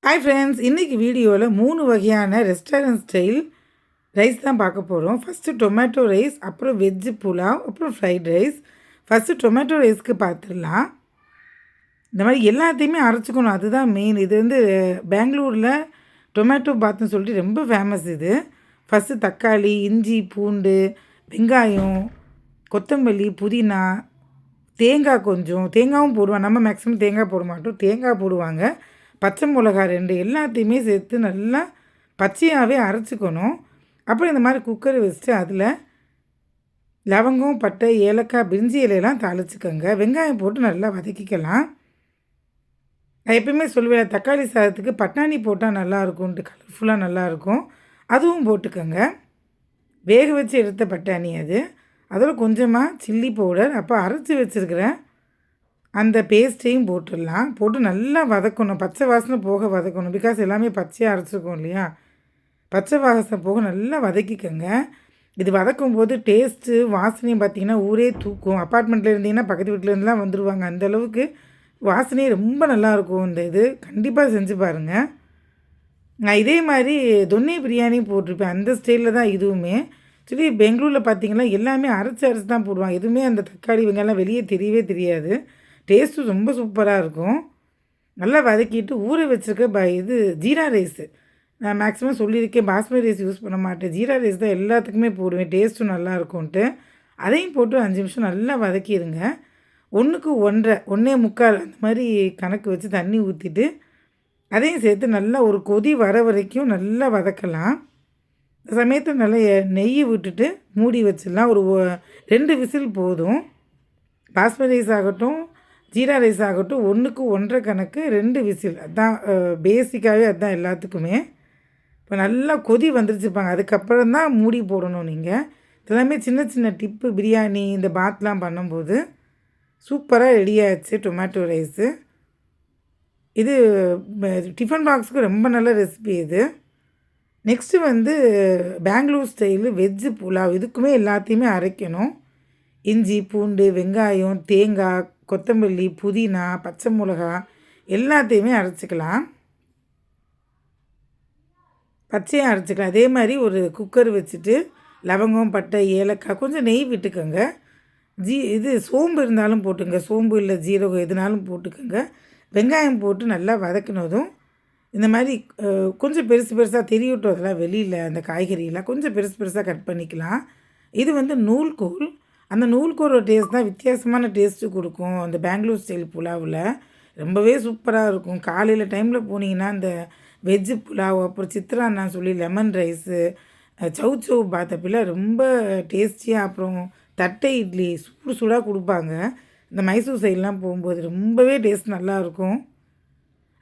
Hi friends, இன்றைக்கி வீடியோவில் 3 வகையான ரெஸ்டாரண்ட் ஸ்டைல் ரைஸ் தான் பார்க்க போகிறோம். ஃபஸ்ட்டு டொமேட்டோ ரைஸ், அப்புறம் வெஜ்ஜு புலாவ், அப்புறம் ஃப்ரைட் ரைஸ். ஃபஸ்ட்டு டொமேட்டோ ரைஸ்க்கு பார்த்துடலாம். இந்த மாதிரி எல்லாத்தையுமே அரைச்சிக்கணும், அதுதான் மெயின். இது வந்து பெங்களூரில் டொமேட்டோ பாத்துன்னு சொல்லிட்டு ரொம்ப ஃபேமஸ் இது. ஃபஸ்ட்டு தக்காளி, இஞ்சி, பூண்டு, வெங்காயம், கொத்தமல்லி, புதினா, தேங்காய், கொஞ்சம் தேங்காயும் போடுவாங்க. நம்ம மேக்ஸிமம் தேங்காய் போட மாட்டோம், தேங்காய் போடுவாங்க. பச்சை மிளகா 2 எல்லாத்தையுமே சேர்த்து நல்லா பச்சையாகவே அரைச்சிக்கணும். அப்புறம் இந்த மாதிரி குக்கர் வச்சுட்டு அதில் லவங்கம், பட்டை, ஏலக்காய், பிரிஞ்சி இலையெல்லாம் தாளிச்சுக்கோங்க. வெங்காயம் போட்டு நல்லா வதக்கிக்கலாம். நான் எப்பயுமே சொல்லுவேன், தக்காளி சாதத்துக்கு பட்டாணி போட்டால் நல்லாயிருக்கும்ன்ட்டு, கலர்ஃபுல்லாக நல்லாயிருக்கும். அதுவும் போட்டுக்கோங்க. வேக வச்சு எடுத்த பட்டாணி அது. அதில் கொஞ்சமாக சில்லி பவுடர், அப்போ அரைச்சி வச்சுருக்கிறேன் அந்த பேஸ்ட்டையும் போட்டுடலாம். போட்டு நல்லா வதக்கணும், பச்சை வாசனை போக வதக்கணும். பிகாஸ் எல்லாமே பச்சையாக அரைச்சிருக்கோம் இல்லையா, பச்சை வாசனை போக நல்லா வதக்கிக்கோங்க. இது வதக்கும் போது டேஸ்ட்டு வாசனையும் பார்த்திங்கன்னா ஊரே தூக்கும். அப்பார்ட்மெண்ட்டில் இருந்தீங்கன்னா பக்கத்து வீட்டிலேருந்துலாம் வந்துடுவாங்க. அந்தளவுக்கு வாசனையே ரொம்ப நல்லாயிருக்கும். இந்த இது கண்டிப்பாக செஞ்சு பாருங்கள். நான் இதே மாதிரி தொன்னி பிரியாணி போட்டிருப்பேன், அந்த ஸ்டைலில் தான் இதுவுமே. சரி, பெங்களூரில் பார்த்திங்கன்னா எல்லாமே அரைச்சி தான் போடுவாங்க. எதுவுமே அந்த தக்காளி வெங்காயம்லாம் வெளியே தெரியவே தெரியாது. டேஸ்ட்டும் ரொம்ப சூப்பராக இருக்கும். நல்லா வதக்கிட்டு ஊற வச்சுருக்க இது ஜீரா ரைஸு. நான் மேக்ஸிமம் சொல்லியிருக்கேன், பாஸ்மதி ரைஸ் யூஸ் பண்ண மாட்டேன், ஜீரா ரைஸ் தான் எல்லாத்துக்குமே போடுவேன், டேஸ்ட்டும் நல்லா இருக்கும்ன்ட்டு. அதையும் போட்டு 5 நிமிஷம் நல்லா வதக்கிடுங்க. 1க்கு 1.5 1.25 அந்த மாதிரி கணக்கு வச்சு தண்ணி ஊற்றிட்டு அதையும் சேர்த்து நல்லா ஒரு கொதி வர வரைக்கும் நல்லா வதக்கலாம். இந்த சமயத்தில் நல்லா நெய் விட்டுட்டு மூடி வச்சிடலாம். ஒரு 2 விசில் போதும். பாஸ்மதி ரைஸ் ஆகட்டும், ஜீரா ரைஸ் ஆகட்டும், 1க்கு 1.5 கணக்கு 2 விசில். அதுதான் பேசிக்காகவே, அதுதான் எல்லாத்துக்குமே. இப்போ நல்லா கொதி வந்துருச்சுப்பாங்க, அதுக்கப்புறம் தான் மூடி போடணும் நீங்கள். இதெல்லாமே சின்ன சின்ன டிப்பு. பிரியாணி இந்த பாத்லாம் பண்ணும்போது சூப்பராக ரெடி ஆகிடுச்சு டொமேட்டோ ரைஸு. இது டிஃபன் பாக்ஸுக்கு ரொம்ப நல்ல ரெசிபி இது. நெக்ஸ்ட்டு வந்து பெங்களூர் ஸ்டைலு வெஜ்ஜு புலாவ். இதுக்குமே எல்லாத்தையுமே அரைக்கணும். இஞ்சி, பூண்டு, வெங்காயம், தேங்காய், கொத்தமல்லி, புதினா, பச்சை மிளகா எல்லாத்தையுமே அரைச்சிக்கலாம். பச்சையாக அரைச்சிக்கலாம். அதே மாதிரி ஒரு குக்கர் வச்சுட்டு லவங்கம், பட்டை, ஏலக்காய், கொஞ்சம் நெய் விட்டுக்கோங்க. இது சோம்பு இருந்தாலும் போட்டுங்க, சோம்பு இல்லை ஜீரகம் எதுனாலும் போட்டுக்கோங்க. வெங்காயம் போட்டு நல்லா வதக்கினதும் இந்த மாதிரி கொஞ்சம் பெருசு பெருசாக தெரியட்டும், அதெல்லாம் வெளியில் அந்த காய்கறியெல்லாம் கொஞ்சம் பெருசு பெருசாக கட் பண்ணிக்கலாம். இது வந்து நூல்கோல். அந்த நூல்கோலோட டேஸ்ட் தான் வித்தியாசமான டேஸ்ட்டு கொடுக்கும் அந்த பெங்களூர் ஸ்டைல் புலாவில். ரொம்பவே சூப்பராக இருக்கும். காலையில் டைமில் போனீங்கன்னா இந்த வெஜ்ஜு புலாவ், அப்புறம் சித்ரான்னா சொல்லி லெமன் ரைஸு, சௌ பாத்தப்பில் ரொம்ப டேஸ்டியாக, அப்புறம் தட்டை இட்லி சூடு சூடாக கொடுப்பாங்க. இந்த மைசூர் சைட்லாம் போகும்போது ரொம்பவே டேஸ்ட் நல்லாயிருக்கும்.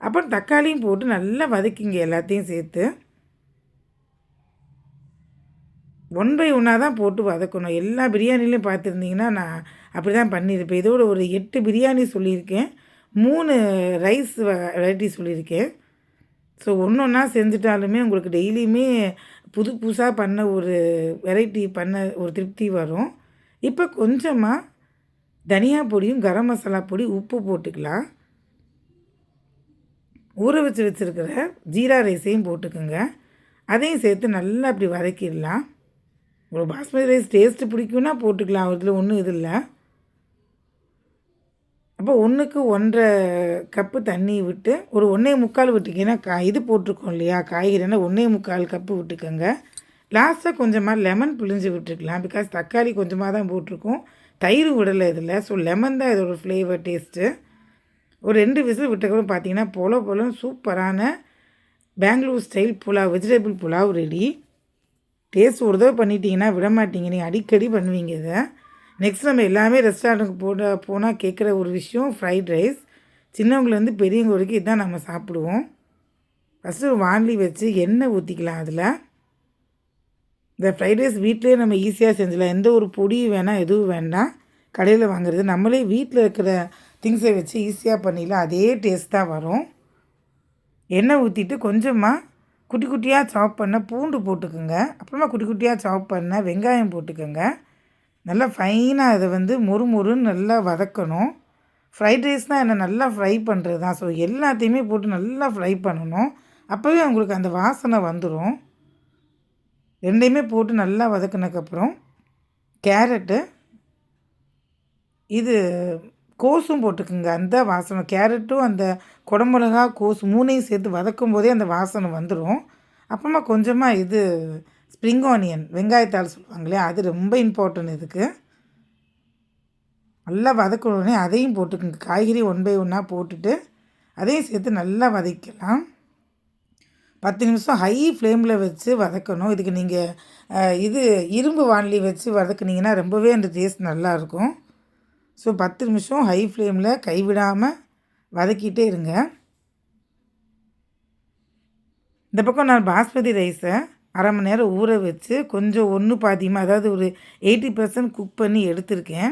அப்புறம் தக்காளியும் போட்டு நல்லா வதக்கிங்க எல்லாத்தையும் சேர்த்து. 1 பை 1 தான் போட்டு வதக்கணும். எல்லா பிரியாணிலையும் பார்த்துருந்தீங்கன்னா நான் அப்படி தான் பண்ணியிருப்பேன். இதோட ஒரு 8 பிரியாணி சொல்லியிருக்கேன், 3 ரைஸ் வெரைட்டி சொல்லியிருக்கேன். ஸோ ஒன்று ஒன்றா செஞ்சுட்டாலுமே உங்களுக்கு டெய்லியுமே புது புதுசாக பண்ண ஒரு வெரைட்டி பண்ண ஒரு திருப்தி வரும். இப்போ கொஞ்சமாக தனியா பொடியும், கரம் மசாலா பொடி, உப்பு போட்டுக்கலாம். ஊற வச்சுருக்கிற ஜீரா ரைஸையும் போட்டுக்கோங்க. அதையும் சேர்த்து நல்லா அப்படி வதக்கிடலாம். ஒரு பாஸ்மதி ரைஸ் டேஸ்ட்டு பிடிக்குன்னா போட்டுக்கலாம், அதில் ஒன்றும் இது இல்லை. அப்போ 1க்கு 1.5 கப்பு தண்ணி விட்டு ஒரு 1.25 விட்டுக்கிங்கன்னா இது போட்டிருக்கோம் இல்லையா காய்கறினா 1.25 கப்பு விட்டுக்கோங்க. லாஸ்ட்டாக கொஞ்சமாக லெமன் பிழிஞ்சு விட்டுருக்கலாம். பிகாஸ் தக்காளி கொஞ்சமாக தான் போட்டிருக்கோம், தயிர் விடலை இதில். ஸோ லெமன் தான் இதோட ஃப்ளேவர் டேஸ்ட்டு. ஒரு 2 விசில் விட்டக்கப்புறம் பார்த்தீங்கன்னா போல சூப்பரான Bangalore style pulao, vegetable pulao ready. Taste ஒரு தடவை பண்ணிட்டீங்கன்னா விட மாட்டீங்க, நீங்கள் அடிக்கடி பண்ணுவீங்க இதை. நெக்ஸ்ட் நம்ம எல்லாமே ரெஸ்டாரண்ட்டுக்கு போனால் கேட்குற ஒரு விஷயம் ஃப்ரைட் ரைஸ். சின்னவங்கலேருந்து பெரியவங்க வரைக்கும் இதுதான் நம்ம சாப்பிடுவோம். ஃபஸ்ட்டு ஒரு வாண்லி வச்சு எண்ணெய் ஊற்றிக்கலாம். அதில் இந்த ஃப்ரைட் ரைஸ் வீட்டிலே நம்ம ஈஸியாக செஞ்சிடலாம். எந்த ஒரு பொடியும் வேணாம், எதுவும் வேண்டாம் கடையில் வாங்குறது. நம்மளே வீட்டில் இருக்கிற திங்ஸை வச்சு ஈஸியாக பண்ணிடலாம். அதே டேஸ்ட் தான் வரும். எண்ணெய் ஊற்றிட்டு கொஞ்சமாக குட்டி குட்டியாக சாப் பண்ண பூண்டு போட்டுக்கோங்க. அப்புறமா குட்டி குட்டியாக சாப் பண்ண வெங்காயம் போட்டுக்கோங்க. நல்லா ஃபைனாக அதை வந்து மொறுன்னு நல்லா வதக்கணும். ஃப்ரைட் ரைஸ்னால் என்ன நல்லா ஃப்ரை பண்ணுறது தான். ஸோ எல்லாத்தையுமே போட்டு நல்லா ஃப்ரை பண்ணணும். அப்போவே உங்களுக்கு அந்த வாசனை வந்துடும். ரெண்டையுமே போட்டு நல்லா வதக்குனதுக்கப்புறம் கேரட்டு, இது கோஸும் போட்டுக்குங்க. அந்த வாசனை கேரட்டும் அந்த குடமிளகா, கோஸ் 3யும் சேர்த்து வதக்கும் போதே அந்த வாசனை வந்துடும். அப்புறமா கொஞ்சமாக இது ஸ்ப்ரிங் ஆனியன் வெங்காயத்தாள் சொல்லுவாங்க இல்லையா, அது ரொம்ப இம்பார்ட்டன்ட் இதுக்கு. நல்லா வதக்கணுன்னே அதையும் போட்டுக்குங்க. காய்கறி ஒன் பை ஒன்னாக போட்டுட்டு அதையும் சேர்த்து நல்லா வதக்கலாம். 10 நிமிஷம் ஹை ஃப்ளேமில் வச்சு வதக்கணும். இதுக்கு நீங்கள் இது இரும்பு வாணலி வச்சு வதக்குனீங்கன்னா ரொம்பவே அந்த டேஸ்ட் நல்லாயிருக்கும். ஸோ 10 நிமிஷம் ஹை ஃப்ளேமில் கைவிடாமல் வதக்கிட்டே இருங்க. இந்த பக்கம் நான் பாஸ்மதி ரைஸை அரை மணி நேரம் ஊற வச்சு கொஞ்சம் ஒன்று பாதியமாக, அதாவது ஒரு 80% குக் பண்ணி எடுத்திருக்கேன்.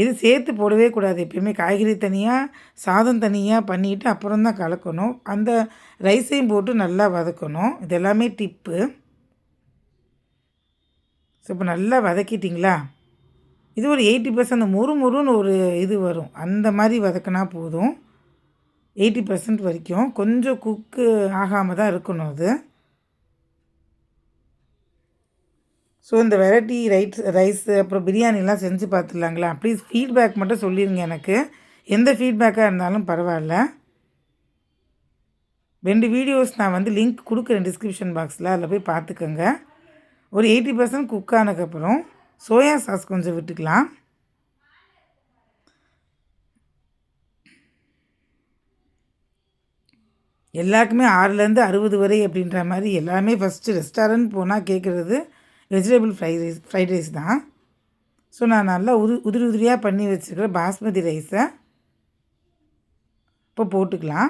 இது சேர்த்து போடவே கூடாது. எப்பயுமே காய்கறி தனியாக, சாதம் தனியாக பண்ணிவிட்டு அப்புறம் தான் கலக்கணும். அந்த ரைஸையும் போட்டு நல்லா வதக்கணும். இது எல்லாமே டிப்பு. ஸோ இப்போ நல்லா வதக்கிட்டிங்களா, இது ஒரு 80% மொறு மொறுன்னு ஒரு இது வரும். அந்த மாதிரி வதக்கினா போதும். 80% வரைக்கும் கொஞ்சம் குக்கு ஆகாமல் தான் இருக்கணும் அது. ஸோ இந்த வெரைட்டி ரைஸு அப்புறம் பிரியாணிலாம் செஞ்சு பார்த்துடலாங்களா? ப்ளீஸ் ஃபீட்பேக் மட்டும் சொல்லிடுங்க எனக்கு. எந்த ஃபீட்பேக்காக இருந்தாலும் பரவாயில்ல. 2 வீடியோஸ் நான் வந்து லிங்க் கொடுக்குறேன் டிஸ்கிரிப்ஷன் பாக்ஸில், அதில் போய் பார்த்துக்கோங்க. ஒரு 80% குக் ஆனதுக்கப்புறம் சோயா சாஸ் கொஞ்சம் விட்டுக்கலாம். எல்லாருக்குமே 6லேருந்து 60 வரை அப்படின்ற மாதிரி எல்லாமே ஃபஸ்ட்டு ரெஸ்டாரண்ட் போனால் கேட்குறது வெஜிடபிள் ஃப்ரைட் ரைஸ் தான். ஸோ நான் நல்லா உதிரி உதிரியாக பண்ணி வச்சுருக்கிற பாஸ்மதி ரைஸை இப்போ போட்டுக்கலாம்.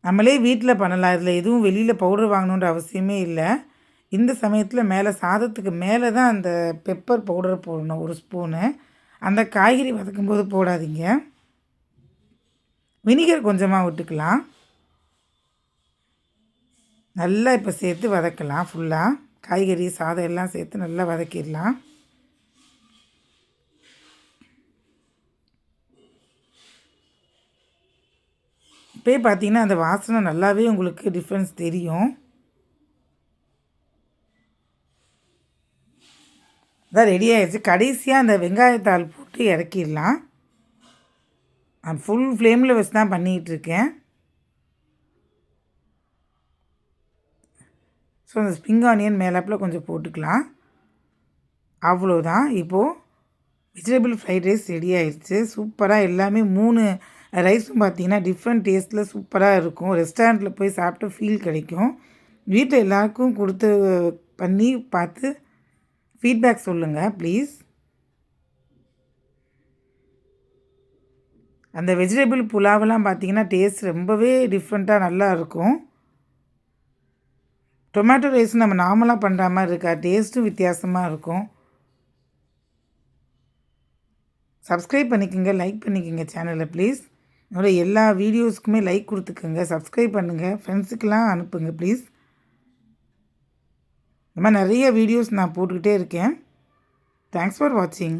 நம்மளே வீட்டில் பண்ணலாம். இதில் எதுவும் வெளியில் பவுடர் வாங்கணுன்ற அவசியமே இல்லை. இந்த சமயத்தில் மேலே சாதத்துக்கு மேலே தான் அந்த பெப்பர் பவுடர் போடணும் 1 ஸ்பூனு. அந்த காய்கறி வதக்கும்போது போடாதீங்க. வினிகர் கொஞ்சமாக விட்டுக்கலாம். நல்லா இப்போ சேர்த்து வதக்கலாம். ஃபுல்லாக காய்கறி சாதம் எல்லாம் சேர்த்து நல்லா வதக்கிடலாம். இப்போயே பார்த்தீங்கன்னா அந்த வாசனை நல்லாவே உங்களுக்கு டிஃப்ரென்ஸ் தெரியும். அதான் ரெடி ஆகிடுச்சு. கடைசியாக அந்த வெங்காயத்தாள் போட்டு இறக்கிடலாம். நான் ஃபுல் ஃப்ளேமில் வச்சு தான் பண்ணிகிட்ருக்கேன். ஸோ அந்த ஸ்ப்ரிங் ஆனியன் மேலாப்பில் கொஞ்சம் போட்டுக்கலாம். அவ்வளோதான். இப்போது வெஜிடபிள் ஃப்ரைட் ரைஸ் ரெடி ஆகிடுச்சு. சூப்பராக எல்லாமே 3 ரைஸும் பார்த்திங்கன்னா டிஃப்ரெண்ட் டேஸ்ட்டில் சூப்பராக இருக்கும். ரெஸ்டாரண்ட்டில் போய் சாப்பிட்டு ஃபீல் கிடைக்கும். வீட்டில் எல்லாருக்கும் கொடுத்து பண்ணி பார்த்து ஃபீட்பேக் சொல்லுங்கள் ப்ளீஸ். அந்த வெஜிடபிள் புலாவெல்லாம் பார்த்திங்கன்னா டேஸ்ட் ரொம்பவே டிஃப்ரெண்ட்டாக நல்லா இருக்கும். டொமேட்டோ ரைஸ் நம்ம நார்மலாக பண்ணுற மாதிரி இருக்கா, டேஸ்ட்டும் வித்தியாசமாக இருக்கும். சப்ஸ்கிரைப் பண்ணிக்கோங்க, லைக் பண்ணிக்கோங்க சேனலை ப்ளீஸ். என்னோட எல்லா வீடியோஸ்க்குமே லைக் கொடுத்துக்கோங்க, சப்ஸ்கிரைப் பண்ணுங்கள், ஃப்ரெண்ட்ஸுக்கெலாம் அனுப்புங்க ப்ளீஸ். இந்த மாதிரி நிறைய வீடியோஸ் நான் போட்டுக்கிட்டே இருக்கேன். தேங்க்ஸ் ஃபார் வாட்சிங்.